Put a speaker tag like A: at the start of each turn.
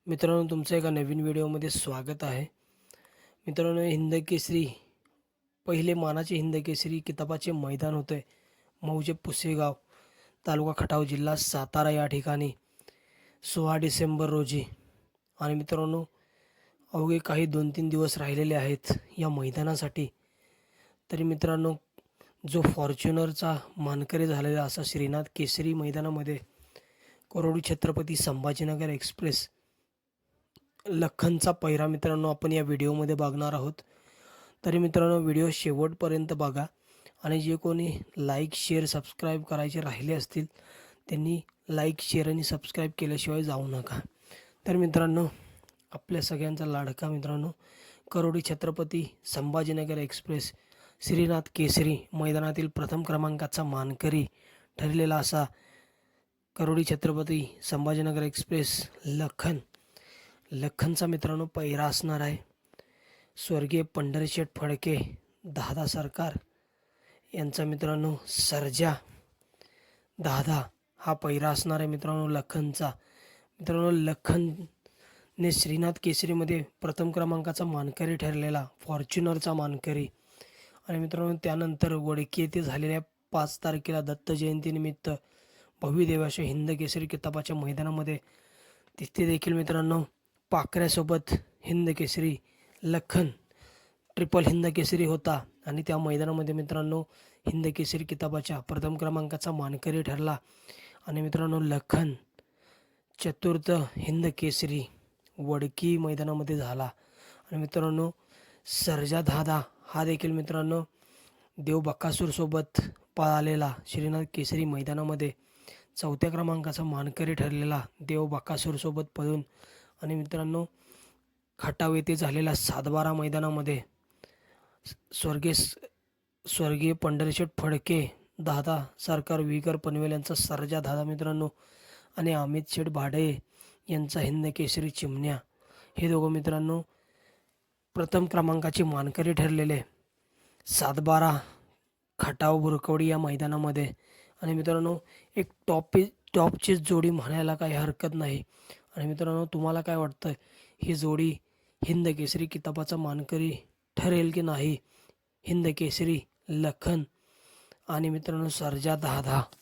A: मित्रांनो, तुमचं एका नवीन व्हिडिओमध्ये स्वागत आहे. मित्रांनो, हिंद केसरी पहिले मानाचे हिंद केसरी किताबाचे मैदान होते मौजे पुसेगाव, तालुका खटाव, जिल्हा सातारा या ठिकाणी 16 डिसेंबर रोजी. आणि मित्रांनो, अवघे काही 2-3 दिवस राहिलेले आहेत या मैदानासाठी. तरी मित्रांनो, जो फॉर्च्युनरचा मानकरी झालेला असा श्रीनाथ केसरी मैदानामध्ये करोडी छत्रपती संभाजीनगर एक्सप्रेस लखनचा पैरा मित्रांनो आपण या व्हिडिओमध्ये बघणार आहोत. तरी मित्रांनो, व्हिडिओ शेवटपर्यंत बघा आणि जे कोणी लाईक शेअर सबस्क्राईब करायचे राहिले असतील त्यांनी लाईक शेअर आणि सबस्क्राईब केल्याशिवाय जाऊ नका. तर मित्रांनो, आपल्या सगळ्यांचा लाडका मित्रांनो करोडी छत्रपती संभाजीनगर एक्सप्रेस श्रीनाथ केसरी मैदानातील प्रथम क्रमांकाचा मानकरी ठरलेला असा करोडी छत्रपती संभाजीनगर एक्सप्रेस लखनचा मित्रांनो पैरा असणार आहे. स्वर्गीय पंढरीशेठ फडके, दादा सरकार यांचा मित्रांनो सर्जा दादा हा पैरा असणार आहे मित्रांनो लखनचा. मित्रांनो, लखनने श्रीनाथ केसरीमध्ये प्रथम क्रमांकाचा मानकरी ठरलेला फॉर्च्युनरचा मानकरी. आणि मित्रांनो, त्यानंतर वडकी येथे झालेल्या 5 तारखेला दत्त जयंतीनिमित्त भव्य देवाच्या हिंद केसरी किताबाच्या मैदानामध्ये तिथे देखील मित्रांनो पाकऱ्यासोबत हिंद केसरी लखन ट्रिपल हिंद केसरी होता. आणि त्या मैदानामध्ये मित्रांनो हिंद केसरी किताबाच्या प्रथम क्रमांकाचा मानकरी ठरला. आणि मित्रांनो, लखन चतुर्थ हिंद केसरी वडकी मैदानामध्ये झाला. आणि मित्रांनो, सर्जा दादा हा देखील मित्रांनो देव बकासूरसोबत पळालेला श्रीनाथ केसरी मैदानामध्ये 4थ्या क्रमांकाचा मानकरी ठरलेला देव बकासूरसोबत पळून. आणि मित्रांनो, खटाव येथे झालेल्या 7-12 मैदानामध्ये स्वर्गीय पंढरीशेठ फडके, दादा सरकार, विगर पनवेल यांचा सर्जा दादा मित्रांनो आणि अमित शेठ भाडे यांचा हिंद केसरी चिमण्या हे दोघं मित्रांनो प्रथम क्रमांकाचे मानकरी ठरलेले 7-12 खटाव बुरकवडी या मैदानामध्ये. आणि मित्रांनो, एक टॉपची जोडी म्हणायला काही हरकत नाही. आणि मित्रांनो, तुम्हाला काय वाटतं, ही जोडी हिंद केसरी किताबाचा मानकरी ठरेल की नाही? हिंद केसरी लखन आणि मित्रांनो सर्जा दादा.